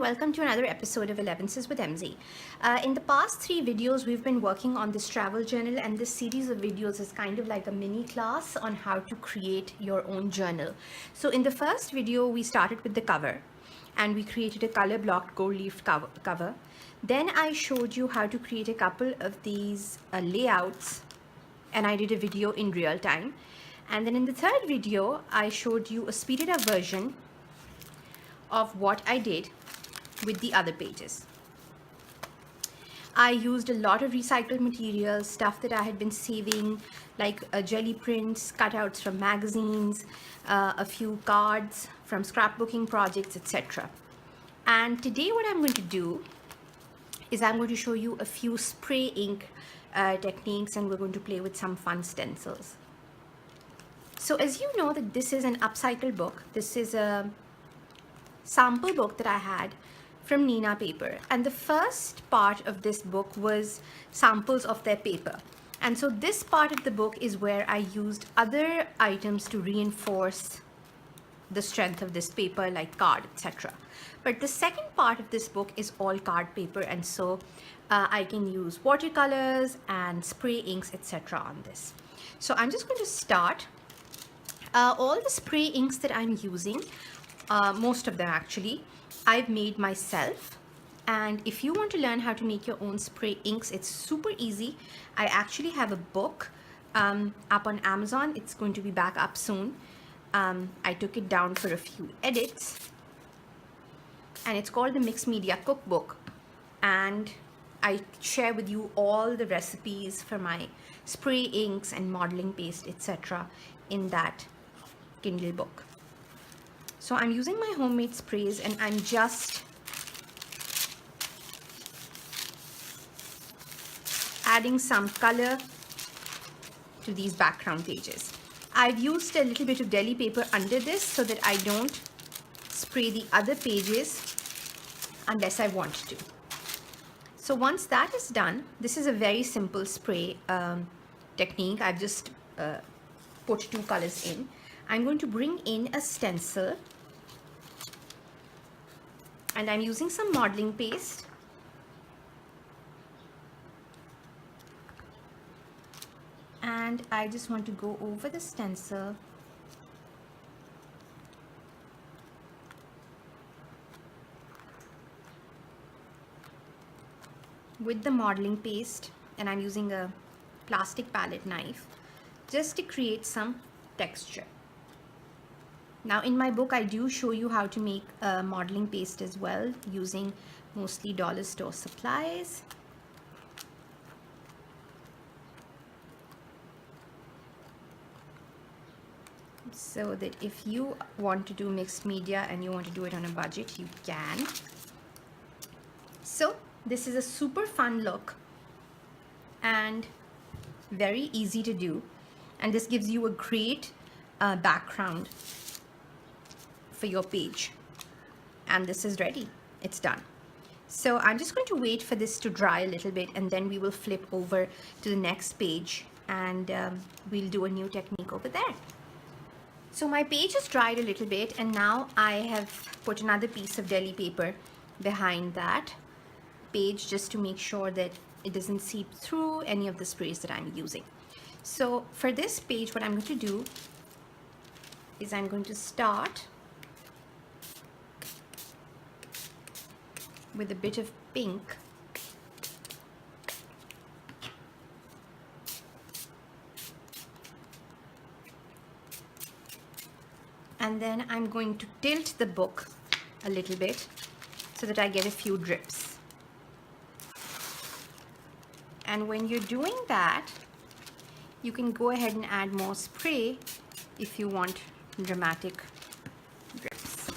welcome to another episode of Elevenses with MZ. In the past 3 videos, we've been working on this travel journal, and this series of videos is kind of like a mini class on how to create your own journal. So in the first video, we started with the cover and we created a color blocked gold leaf cover. Then I showed you how to create a couple of these layouts, and I did a video in real time. And then in the third video, I showed you a speeded up version of what I did with the other pages. I used a lot of recycled materials, stuff that I had been saving, like jelly prints, cutouts from magazines, a few cards from scrapbooking projects, etc. And today what I'm going to do is I'm going to show you a few spray ink techniques, and we're going to play with some fun stencils. So as you know that this is an upcycled book. This is a sample book that I had from Nina Paper, and the first part of this book was samples of their paper, and so this part of the book is where I used other items to reinforce the strength of this paper, like card, etc. But the second part of this book is all card paper, and so I can use watercolors and spray inks, etc. on this. So I'm just going to start. All the spray inks that I'm using, most of them actually, I've made myself. And if you want to learn how to make your own spray inks, it's super easy. I actually have a book up on Amazon. It's going to be back up soon. I took it down for a few edits, and it's called the Mixed Media Cookbook, and I share with you all the recipes for my spray inks and modeling paste, etc. in that Kindle book. So I'm using my homemade sprays, and I'm just adding some color to these background pages. I've used a little bit of deli paper under this so that I don't spray the other pages unless I want to. So once that is done, this is a very simple spray technique. I've just put 2 colors in. I'm going to bring in a stencil, and I'm using some modeling paste. And I just want to go over the stencil with the modeling paste, and I'm using a plastic palette knife just to create some texture. Now in my book, I do show you how to make modeling paste as well, using mostly dollar store supplies. So that if you want to do mixed media and you want to do it on a budget, you can. So this is a super fun look and very easy to do, and this gives you a great background for your page. And this is ready, it's done. So I'm just going to wait for this to dry a little bit, and then we will flip over to the next page, and we'll do a new technique over there. So my page has dried a little bit, and now I have put another piece of deli paper behind that page just to make sure that it doesn't seep through any of the sprays that I'm using. So for this page, what I'm going to do is I'm going to start with a bit of pink, and then I'm going to tilt the book a little bit so that I get a few drips. And when you're doing that, you can go ahead and add more spray if you want dramatic drips.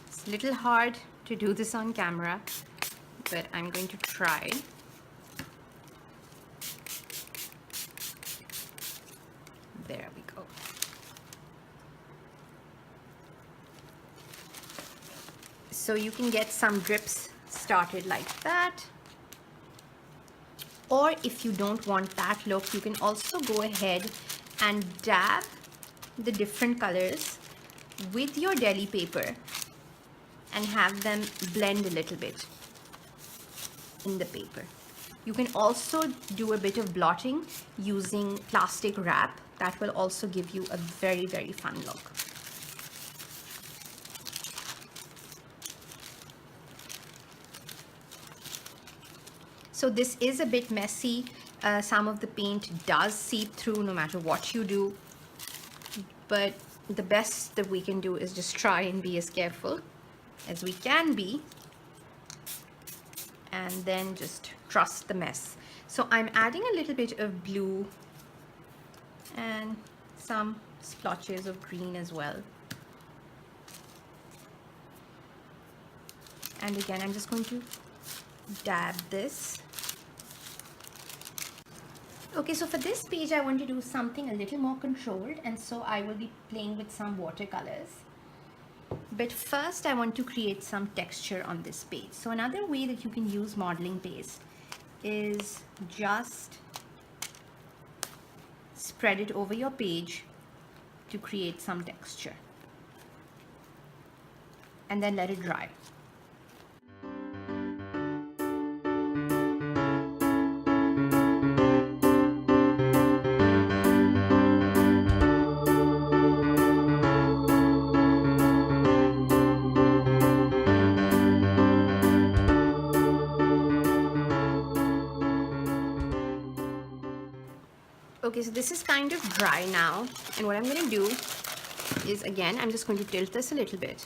It's a little hard to do this on camera, but I'm going to try. There we go. So you can get some drips started like that. Or if you don't want that look, you can also go ahead and dab the different colors with your deli paper and have them blend a little bit in the paper. You can also do a bit of blotting using plastic wrap. That will also give you a very, very fun look. So this is a bit messy. Some of the paint does seep through no matter what you do. But the best that we can do is just try and be as careful as we can be. And then just trust the mess. So I'm adding a little bit of blue and some splotches of green as well. And again, I'm just going to dab this. Okay, so for this page, I want to do something a little more controlled, and so I will be playing with some watercolors. But first, I want to create some texture on this page. So another way that you can use modeling paste is just spread it over your page to create some texture. And then let it dry. Okay, so this is kind of dry now, and what I'm going to do is, again, I'm just going to tilt this a little bit,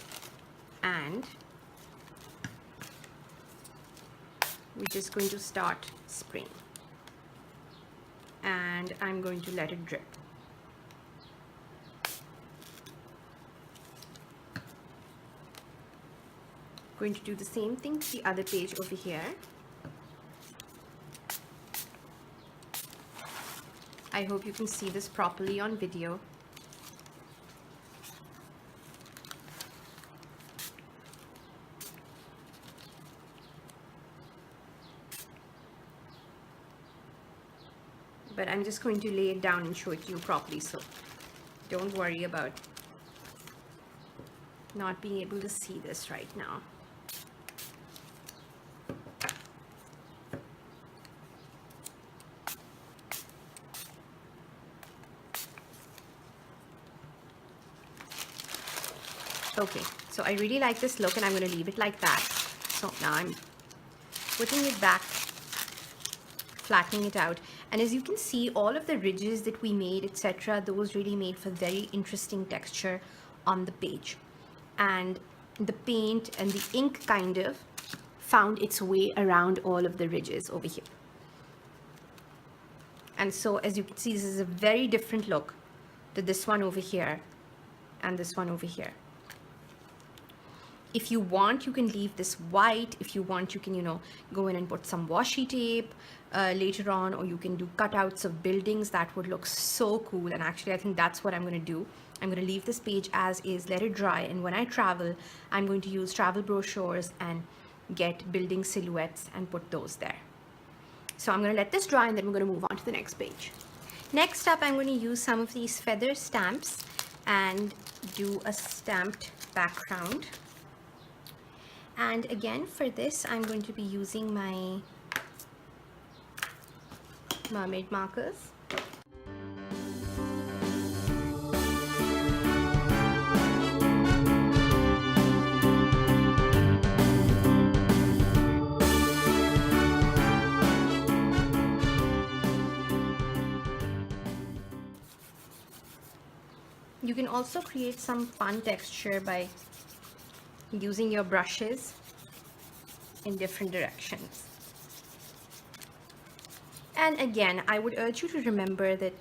and we're just going to start spraying, and I'm going to let it drip. Going to do the same thing to the other page over here. I hope you can see this properly on video. But I'm just going to lay it down and show it to you properly, so don't worry about not being able to see this right now. Okay, so I really like this look, and I'm going to leave it like that. So now I'm putting it back, flattening it out, and as you can see, all of the ridges that we made, etc., those really made for very interesting texture on the page. And the paint and the ink kind of found its way around all of the ridges over here. And so as you can see, this is a very different look to this one over here and this one over here. If you want, you can leave this white. If you want, you can, go in and put some washi tape later on, or you can do cutouts of buildings. That would look so cool. And actually, I think that's what I'm going to do. I'm going to leave this page as is, let it dry. And when I travel, I'm going to use travel brochures and get building silhouettes and put those there. So I'm going to let this dry, and then we're going to move on to the next page. Next up, I'm going to use some of these feather stamps and do a stamped background. And again, for this, I'm going to be using my mermaid markers. You can also create some fun texture by using your brushes in different directions. And again, I would urge you to remember that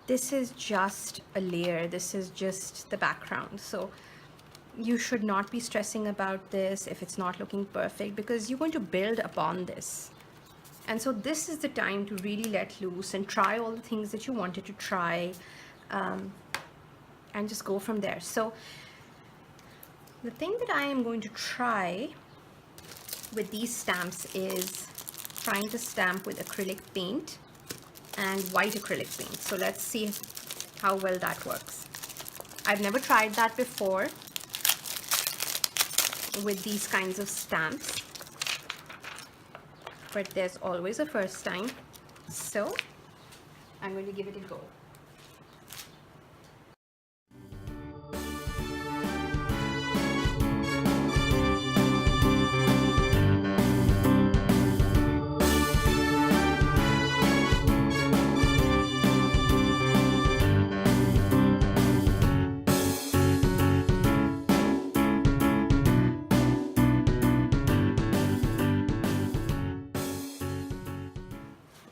this is just a layer, this is just the background. So you should not be stressing about this if it's not looking perfect, because you're going to build upon this. And so this is the time to really let loose and try all the things that you wanted to try, and just go from there. So The thing that I am going to try with these stamps is trying to stamp with acrylic paint and white acrylic paint. So let's see how well that works. I've never tried that before with these kinds of stamps, but there's always a first time. So I'm going to give it a go.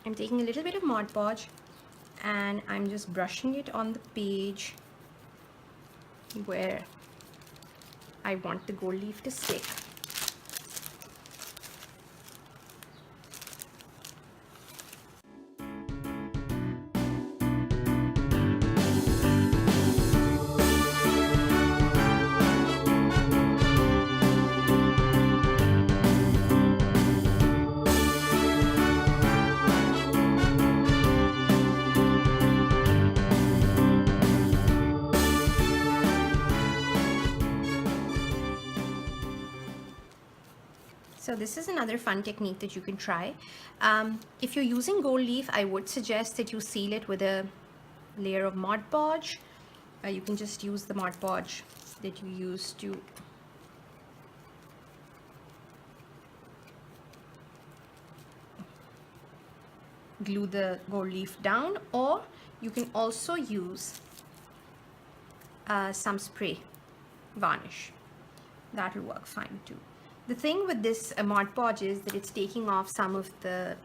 I'm taking a little bit of Mod Podge and I'm just brushing it on the page where I want the gold leaf to stick. So this is another fun technique that you can try. If you're using gold leaf, I would suggest that you seal it with a layer of Mod Podge. You can just use the Mod Podge that you use to glue the gold leaf down, or you can also use some spray varnish. That will work fine too. The thing with this Mod Podge is that it's taking off some of the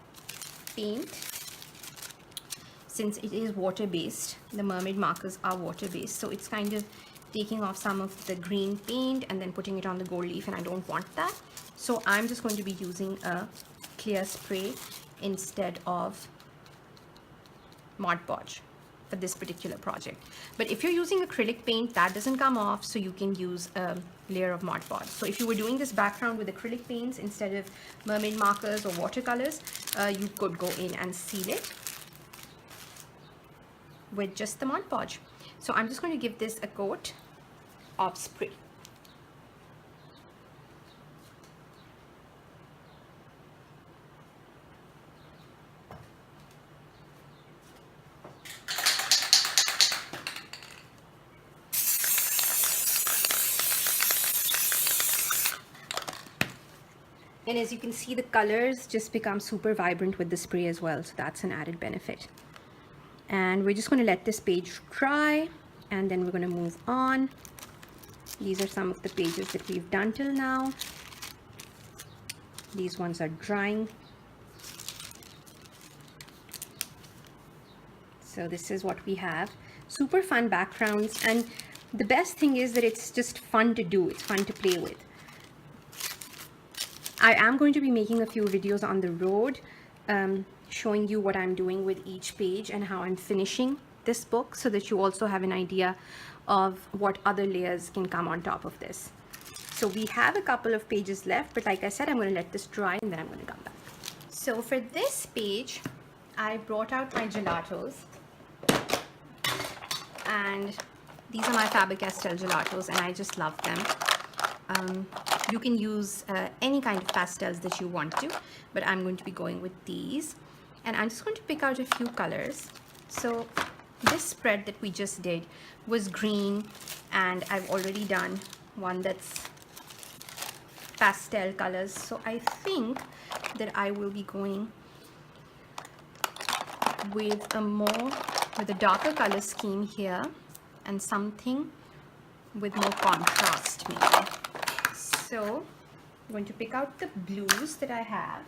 paint. Since it is water-based, the mermaid markers are water-based, so it's kind of taking off some of the green paint and then putting it on the gold leaf, and I don't want that. So I'm just going to be using a clear spray instead of Mod Podge for this particular project. But if you're using acrylic paint, that doesn't come off, so you can use a layer of Mod Podge. So if you were doing this background with acrylic paints instead of mermaid markers or watercolors, you could go in and seal it with just the Mod Podge. So I'm just going to give this a coat of spray. And as you can see, the colors just become super vibrant with the spray as well, so that's an added benefit. And we're just going to let this page dry, and then we're going to move on. These are some of the pages that we've done till now. These ones are drying. So this is what we have. Super fun backgrounds, and the best thing is that it's just fun to do. It's fun to play with. I am going to be making a few videos on the road showing you what I'm doing with each page and how I'm finishing this book, so that you also have an idea of what other layers can come on top of this. So we have a couple of pages left, but like I said, I'm going to let this dry and then I'm going to come back. So for this page, I brought out my gelatos, and these are my Faber-Castell gelatos, and I just love them. You can use any kind of pastels that you want to, but I'm going to be going with these, and I'm just going to pick out a few colors. So this spread that we just did was green, and I've already done one that's pastel colors, so I think that I will be going with a darker color scheme here and something with more contrast maybe. So I'm going to pick out the blues that I have.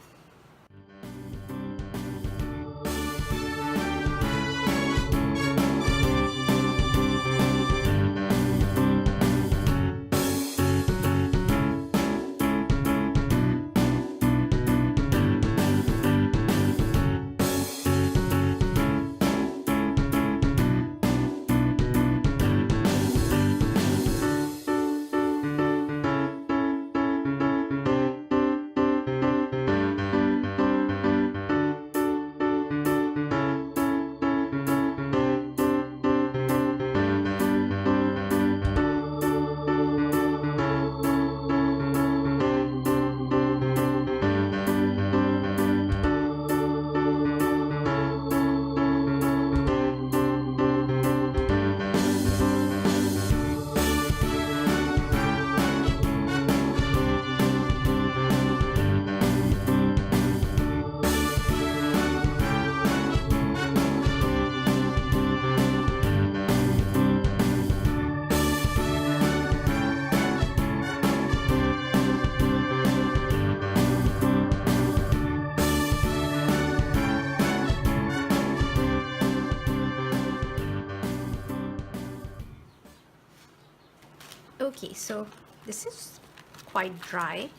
Okay, so this is quite dry,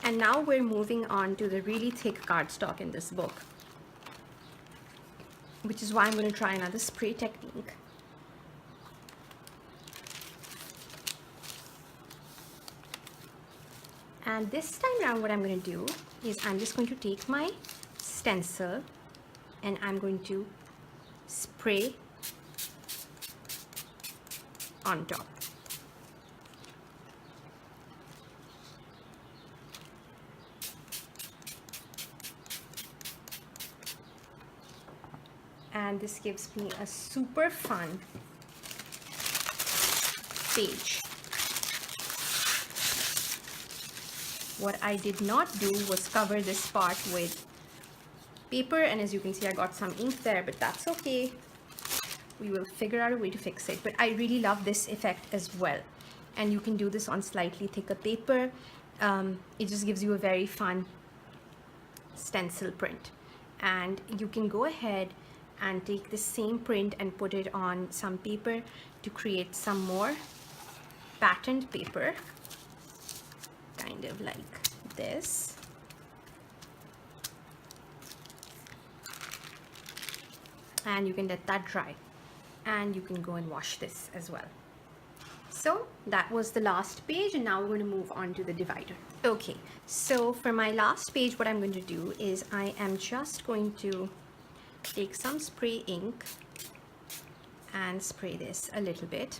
and now we're moving on to the really thick cardstock in this book, which is why I'm going to try another spray technique. And this time around, what I'm going to do is I'm just going to take my stencil and I'm going to spray on top. And this gives me a super fun page. What I did not do was cover this part with paper, and as you can see, I got some ink there, but that's okay. We will figure out a way to fix it. But I really love this effect as well, and you can do this on slightly thicker paper. It just gives you a very fun stencil print, and you can go ahead and take the same print and put it on some paper to create some more patterned paper, kind of like this. And you can let that dry, and you can go and wash this as well. So that was the last page, and now we're going to move on to the divider. Okay, so for my last page, what I'm going to do is I am just going to take some spray ink and spray this a little bit,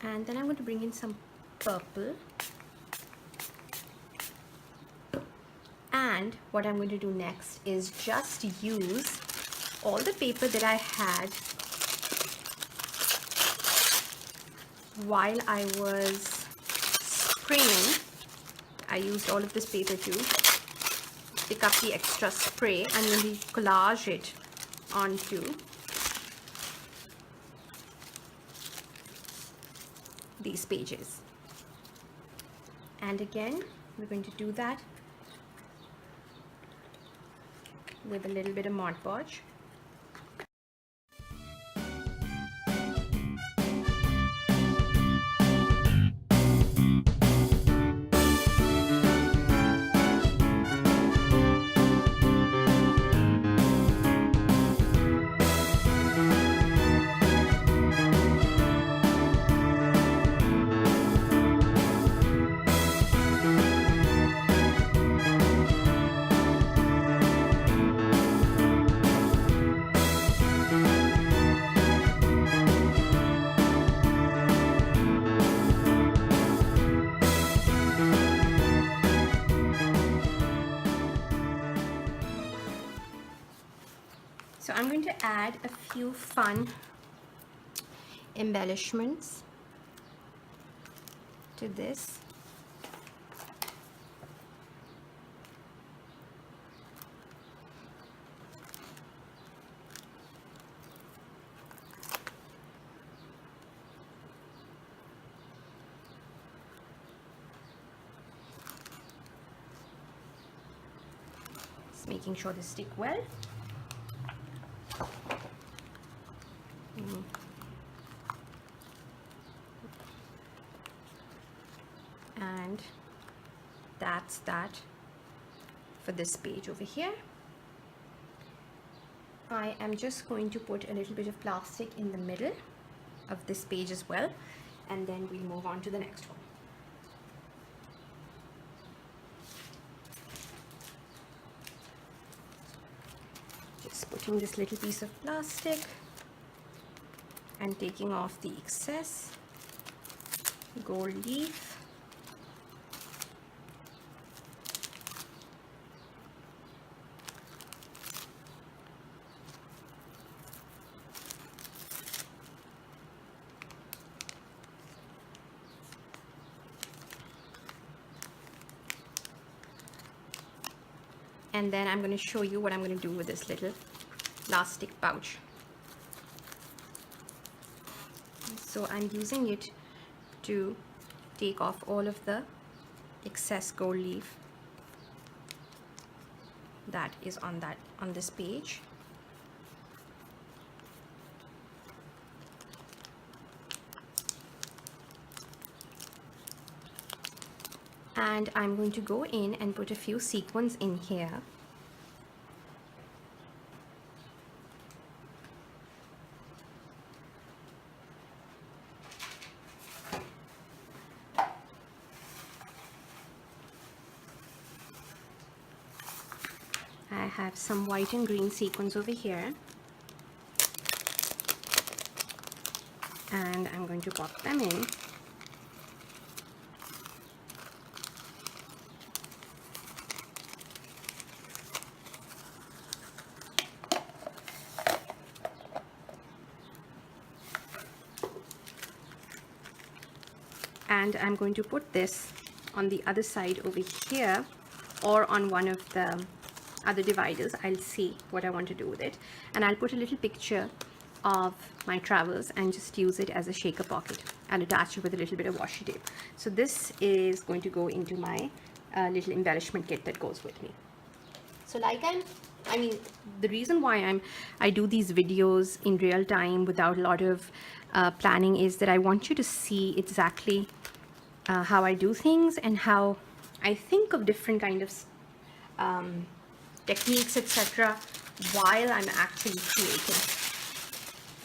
and then I'm going to bring in some purple, and what I'm going to do next is just use all the paper that I had while I was spraying. I used all of this paper to pick up the extra spray and really collage it onto these pages. And again, we're going to do that with a little bit of Mod Podge. So I'm going to add a few fun embellishments to this. Just making sure they stick well. And that's that for this page over here. I am just going to put a little bit of plastic in the middle of this page as well, and then we'll move on to the next one. Just putting this little piece of plastic and taking off the excess gold leaf. And then I'm going to show you what I'm going to do with this little plastic pouch. So I'm using it to take off all of the excess gold leaf that is on this page. And I'm going to go in and put a few sequins in here. I have some white and green sequins over here, and I'm going to pop them in. And I'm going to put this on the other side over here, or on one of the other dividers. I'll see what I want to do with it, and I'll put a little picture of my travels and just use it as a shaker pocket and attach it with a little bit of washi tape. So this is going to go into my little embellishment kit that goes with me. So like I mean, the reason why I do these videos in real time without a lot of planning is that I want you to see exactly how I do things and how I think of different kind of techniques, etc., while I'm actually creating.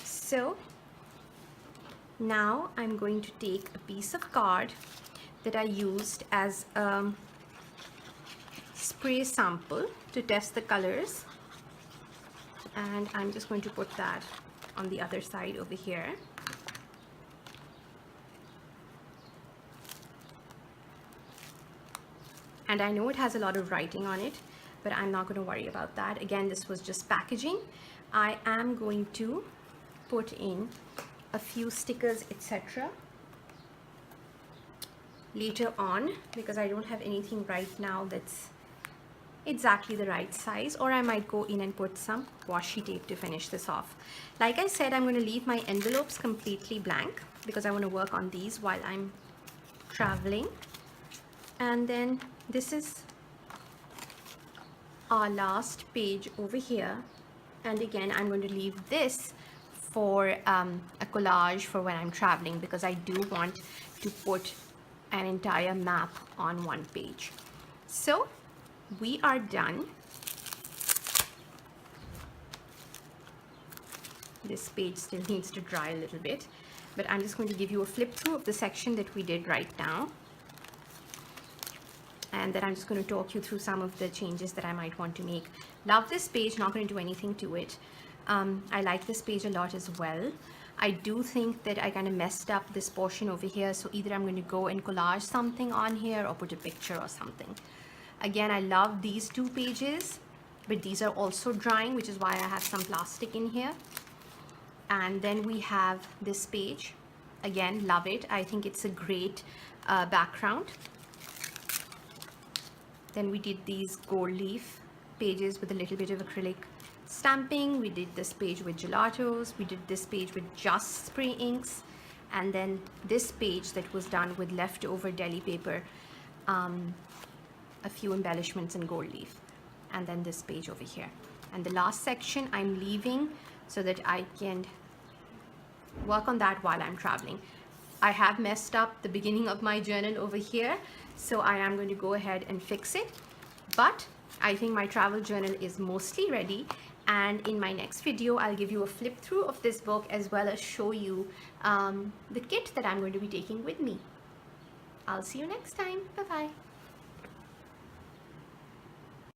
So now I'm going to take a piece of card that I used as a spray sample to test the colors, and I'm just going to put that on the other side over here. And I know it has a lot of writing on it, but I'm not going to worry about that. Again, this was just packaging. I am going to put in a few stickers, etc., later on, because I don't have anything right now that's exactly the right size, or I might go in and put some washi tape to finish this off. Like I said, I'm going to leave my envelopes completely blank because I want to work on these while I'm traveling. And then this is our last page over here, and again I'm going to leave this for a collage for when I'm traveling, because I do want to put an entire map on one page. So we are done. This page still needs to dry a little bit, but I'm just going to give you a flip through of the section that we did right now, and then I'm just going to talk you through some of the changes that I might want to make. Love this page, not going to do anything to it. I like this page a lot as well. I do think that I kind of messed up this portion over here, so either I'm going to go and collage something on here or put a picture or something. Again, I love these two pages, but these are also drying, which is why I have some plastic in here. And then we have this page. Again, love it. I think it's a great background. Then we did these gold leaf pages with a little bit of acrylic stamping. We did this page with gelatos. We did this page with just spray inks. And then this page that was done with leftover deli paper, a few embellishments in gold leaf. And then this page over here. And the last section I'm leaving so that I can work on that while I'm traveling. I have messed up the beginning of my journal over here, so I am going to go ahead and fix it. But I think my travel journal is mostly ready, and in my next video I'll give you a flip through of this book as well as show you the kit that I'm going to be taking with me. I'll see you next time. Bye bye.